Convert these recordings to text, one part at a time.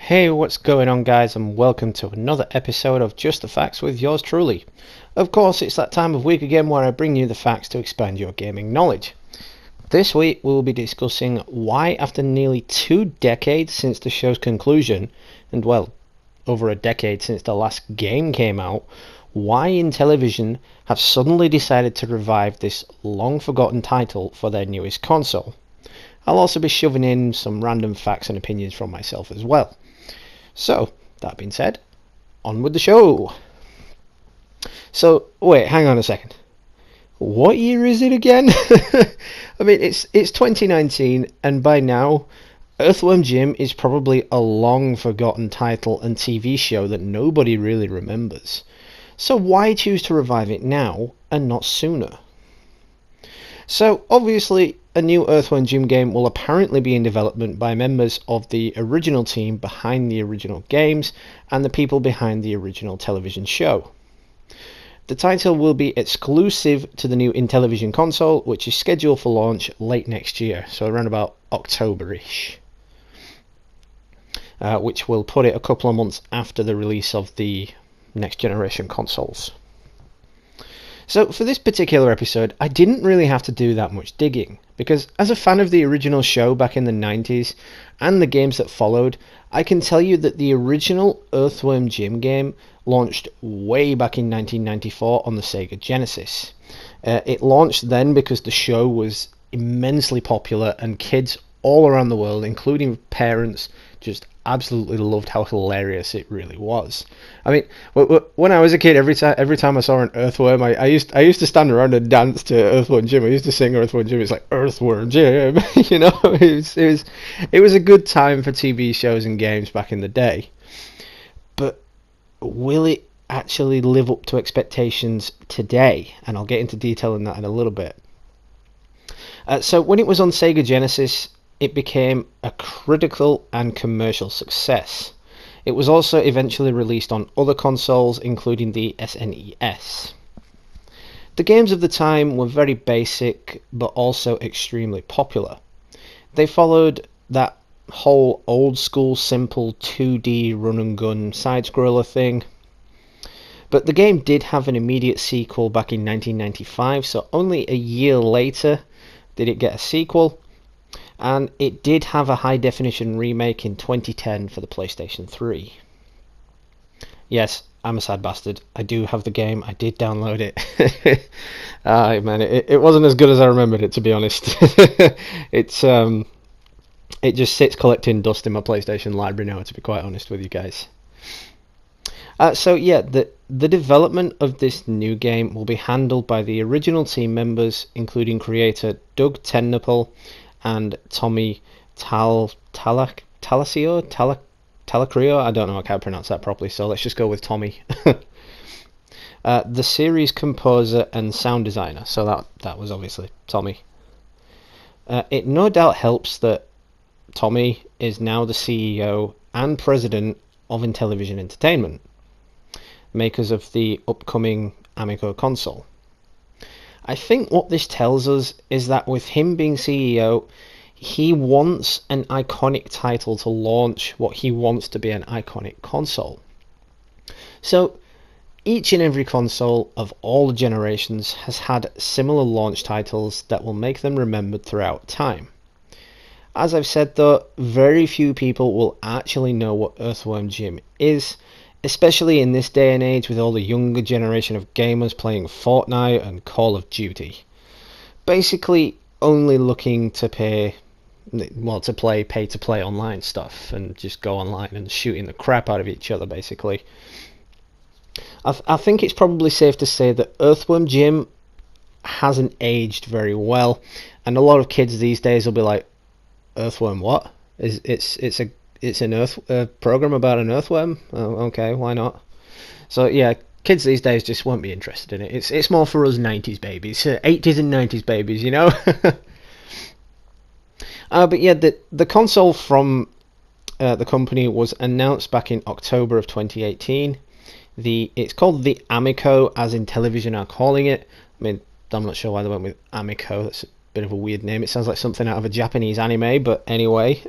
Hey, what's going on, guys, and welcome to another episode of Just the Facts with yours truly. Of course, it's that time of week again where I bring you the facts to expand your gaming knowledge. This week we will be discussing why, after nearly 2 decades since the show's conclusion, and well, over a decade since the last game came out, why Intellivision have suddenly decided to revive this long forgotten title for their newest console. I'll also be shoving in some random facts and opinions from myself as well. So, that being said, on with the show. So, wait, hang on a second. What year is it again? I mean, it's 2019, and by now, Earthworm Jim is probably a long forgotten title and TV show that nobody really remembers. So why choose to revive it now and not sooner? So, obviously, a new Earthworm Jim game will apparently be in development by members of the original team behind the original games and the people behind the original television show. The title will be exclusive to the new Intellivision console, which is scheduled for launch late next year, so around about October-ish, which will put it a couple of months after the release of the next generation consoles. So for this particular episode, I didn't really have to do that much digging, because as a fan of the original show back in the 90s, and the games that followed, I can tell you that the original Earthworm Jim game launched way back in 1994 on the Sega Genesis. It launched then because the show was immensely popular, and kids all around the world, including parents, just absolutely loved how hilarious it really was. I mean, when I was a kid, every time I saw an earthworm, I used to stand around and dance to Earthworm Jim. I used to sing Earthworm Jim. It's like Earthworm Jim, you know. It was a good time for TV shows and games back in the day. But will it actually live up to expectations today? And I'll get into detail in that in a little bit. So when it was on Sega Genesis, it became a critical and commercial success. It was also eventually released on other consoles, including the SNES. The games of the time were very basic, but also extremely popular. They followed that whole old school simple 2D run and gun side-scroller thing. But the game did have an immediate sequel back in 1995, so only a year later did it get a sequel. And it did have a high-definition remake in 2010 for the PlayStation 3. Yes, I'm a sad bastard. I do have the game. I did download it. Man, it wasn't as good as I remembered it, to be honest. It just sits collecting dust in my PlayStation library now, to be quite honest with you guys. So yeah, the development of this new game will be handled by the original team members, including creator Doug Tennepoel and Tommy Talacrio. I don't know, I can't pronounce that properly, so let's just go with Tommy. The series composer and sound designer, so that was obviously Tommy. It no doubt helps that Tommy is now the CEO and president of Intellivision Entertainment, makers of the upcoming Amico console. I think what this tells us is that with him being CEO, he wants an iconic title to launch what he wants to be an iconic console. So each and every console of all the generations has had similar launch titles that will make them remembered throughout time. As I've said though, very few people will actually know what Earthworm Jim is, especially in this day and age with all the younger generation of gamers playing Fortnite and Call of Duty. Basically only looking to pay to play online stuff and just go online and shooting the crap out of each other, basically. I think it's probably safe to say that Earthworm Jim hasn't aged very well, and a lot of kids these days will be like, Earthworm what? It's an program about an earthworm? Oh, okay, why not? So yeah, kids these days just won't be interested in it. It's more for us 90s babies, 80s and 90s babies, you know? But yeah, the console from the company was announced back in October of 2018. It's called the Amico, as Intellivision are calling it. I mean, I'm not sure why they went with Amico. That's a bit of a weird name. It sounds like something out of a Japanese anime, but anyway.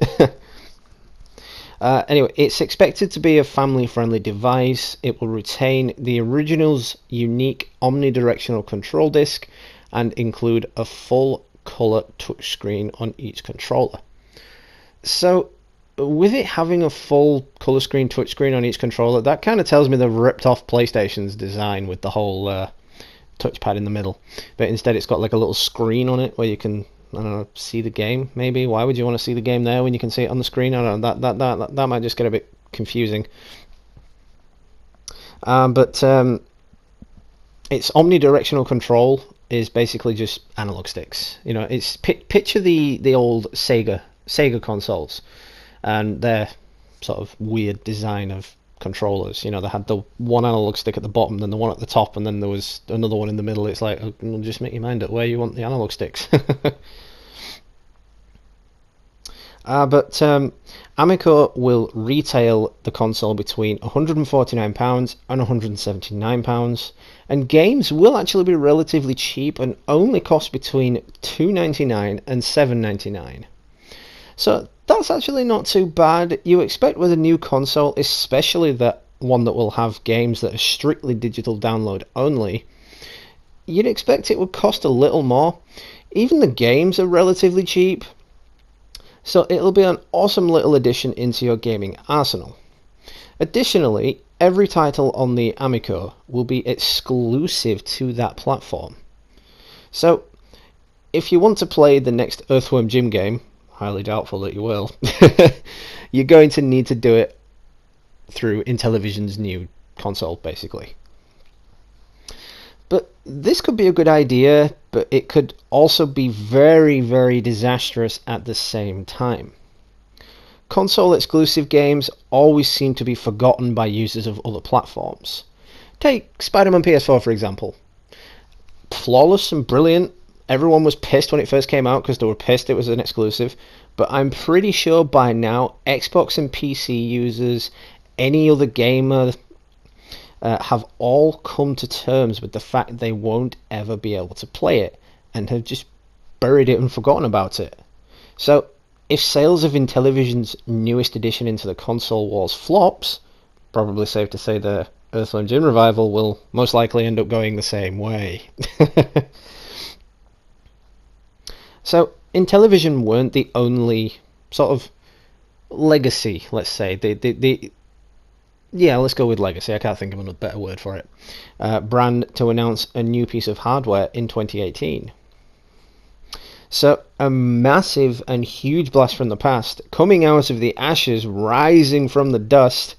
Anyway, it's expected to be a family-friendly device. It will retain the original's unique omnidirectional control disc and include a full-color touchscreen on each controller. So, with it having a full color screen touchscreen on each controller, that kind of tells me they've ripped off PlayStation's design with the whole touchpad in the middle. But instead it's got like a little screen on it where you can, I don't know, see the game maybe. Why would you want to see the game there when you can see it on the screen? I don't know, that might just get a bit confusing. But its omnidirectional control is basically just analog sticks. You know, it's picture the old Sega consoles and their sort of weird design of controllers. You know, they had the one analog stick at the bottom, then the one at the top, and then there was another one in the middle. It's like, oh, just make your mind up where you want the analog sticks. But Amico will retail the console between £149 and £179, and games will actually be relatively cheap and only cost between £2.99 and £7.99. So that's actually not too bad. You expect with a new console, especially that one that will have games that are strictly digital download only, you'd expect it would cost a little more. Even the games are relatively cheap, so it'll be an awesome little addition into your gaming arsenal. Additionally, every title on the Amico will be exclusive to that platform. So if you want to play the next Earthworm Jim game, highly doubtful that you will, you're going to need to do it through Intellivision's new console, basically. But this could be a good idea, but it could also be very, very disastrous at the same time. Console exclusive games always seem to be forgotten by users of other platforms. Take Spider-Man PS4 for example. Flawless and brilliant. Everyone was pissed when it first came out because they were pissed it was an exclusive, but I'm pretty sure by now Xbox and PC users, any other gamer, have all come to terms with the fact they won't ever be able to play it and have just buried it and forgotten about it. So if sales of Intellivision's newest addition into the console wars flops, probably safe to say the Earthworm Jim revival will most likely end up going the same way. So Intellivision weren't the only sort of legacy, let's say. Yeah, let's go with legacy. I can't think of a better word for it. Brand to announce a new piece of hardware in 2018. So a massive and huge blast from the past, coming out of the ashes, rising from the dust.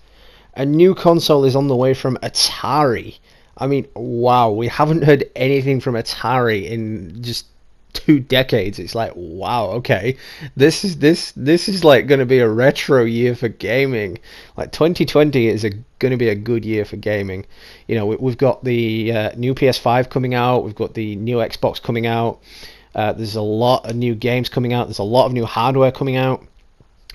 A new console is on the way from Atari. I mean, wow, we haven't heard anything from Atari in just 2 decades. It's like, wow, okay, this is like going to be a retro year for gaming. Like 2020 is going to be a good year for gaming. You know, we've got the new PS5 coming out, we've got the new Xbox coming out, there's a lot of new games coming out, there's a lot of new hardware coming out.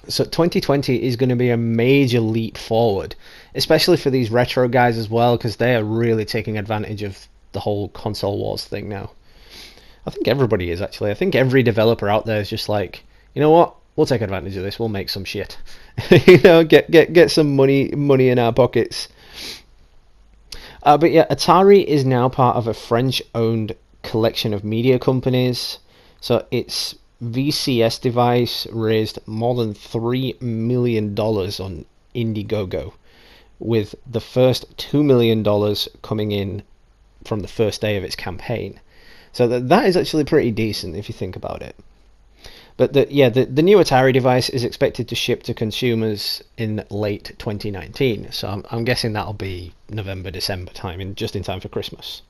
So 2020 is going to be a major leap forward, especially for these retro guys as well, because they are really taking advantage of the whole console wars thing now. I think everybody is, actually. I think every developer out there is just like, you know what? We'll take advantage of this. We'll make some shit. You know, get some money in our pockets. But yeah, Atari is now part of a French-owned collection of media companies. So its VCS device raised more than $3 million on Indiegogo, with the first $2 million coming in from the first day of its campaign. So that is actually pretty decent if you think about it. But the new Atari device is expected to ship to consumers in late 2019. So I'm guessing that'll be November, December time, just in time for Christmas.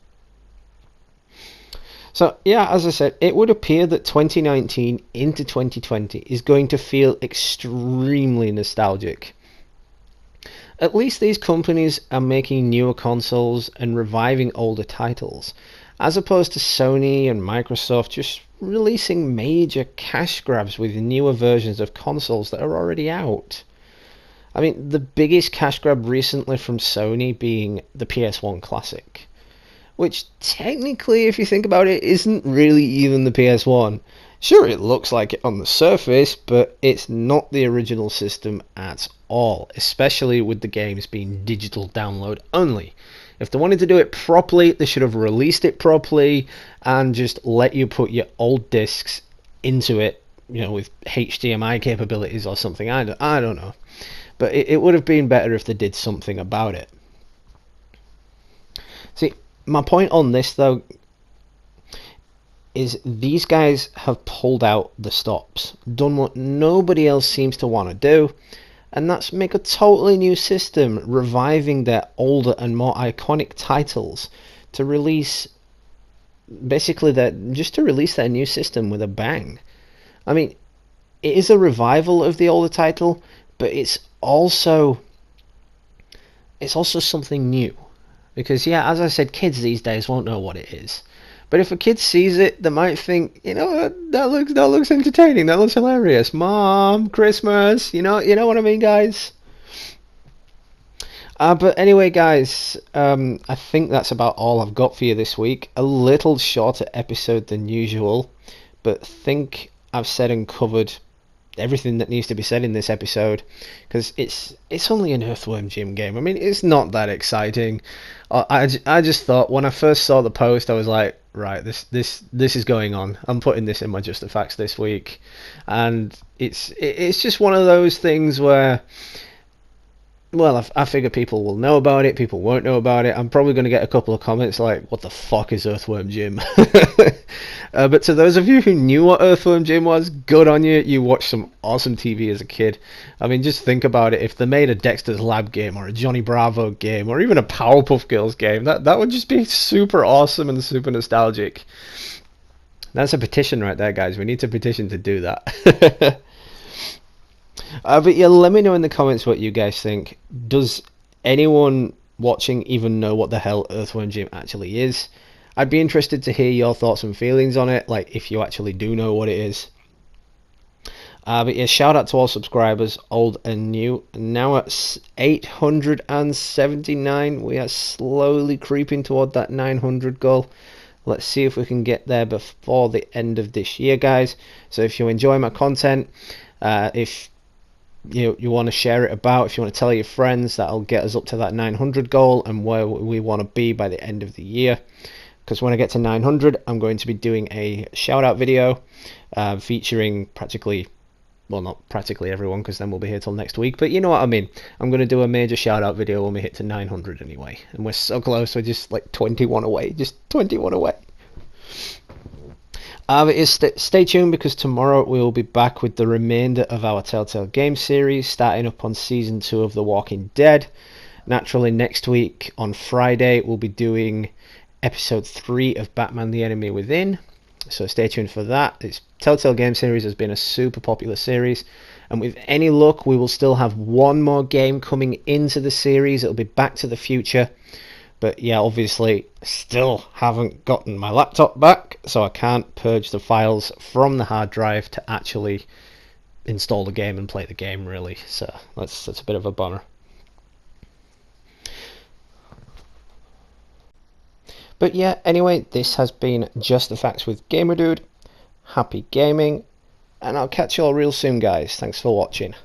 So yeah, as I said, it would appear that 2019 into 2020 is going to feel extremely nostalgic. At least these companies are making newer consoles and reviving older titles, as opposed to Sony and Microsoft just releasing major cash grabs with newer versions of consoles that are already out. I mean, the biggest cash grab recently from Sony being the PS1 Classic, which technically, if you think about it, isn't really even the PS1. Sure, it looks like it on the surface, but it's not the original system at all, especially with the games being digital download only. If they wanted to do it properly, they should have released it properly and just let you put your old discs into it, with HDMI capabilities or something. I don't know. But it would have been better if they did something about it. See, my point on this, though, is these guys have pulled out the stops, done what nobody else seems to want to do, and that's make a totally new system, reviving their older and more iconic titles to release, basically, just to release their new system with a bang. I mean, it is a revival of the older title, but it's also something new. Because, yeah, as I said, kids these days won't know what it is. But if a kid sees it, they might think, that looks entertaining, that looks hilarious. Mom, Christmas, you know what I mean, guys? But anyway, guys, I think that's about all I've got for you this week. A little shorter episode than usual, but think I've said and covered everything that needs to be said in this episode, because it's only an Earthworm Jim game. I mean, it's not that exciting. I just thought when I first saw the post, I was like, right, this is going on. I'm putting this in my Just the Facts this week, and it's just one of those things where, well, I figure people will know about it, people won't know about it. I'm probably going to get a couple of comments like, what the fuck is Earthworm Jim? But to those of you who knew what Earthworm Jim was, good on you. You watched some awesome TV as a kid. I mean, just think about it. If they made a Dexter's Lab game or a Johnny Bravo game or even a Powerpuff Girls game, that would just be super awesome and super nostalgic. That's a petition right there, guys. We need to petition to do that. But yeah, let me know in the comments what you guys think. Does anyone watching even know what the hell Earthworm Jim actually is? I'd be interested to hear your thoughts and feelings on it, like if you actually do know what it is. But yeah, shout out to all subscribers, old and new. Now at 879, we are slowly creeping toward that 900 goal. Let's see if we can get there before the end of this year, guys. So if you enjoy my content, if you want to share it about, if you want to tell your friends, that'll get us up to that 900 goal and where we want to be by the end of the year. Because when I get to 900, I'm going to be doing a shout out video featuring not practically everyone, because then we'll be here till next week, but you know what I mean. I'm going to do a major shout out video when we hit to 900 anyway, and we're so close. We're just like 21 away, just 21 away. Stay tuned, because tomorrow we will be back with the remainder of our Telltale game series, starting up on season 2 of The Walking Dead. Naturally, next week on Friday we'll be doing episode 3 of Batman the Enemy Within, so stay tuned for that. This Telltale game series has been a super popular series, and with any luck we will still have one more game coming into the series. It'll be Back to the Future. But yeah, obviously still haven't gotten my laptop back, so I can't purge the files from the hard drive to actually install the game and play the game, really. So that's a bit of a bummer. But yeah, anyway, this has been Just the Facts with Gamerdude. Happy gaming, and I'll catch you all real soon, guys. Thanks for watching.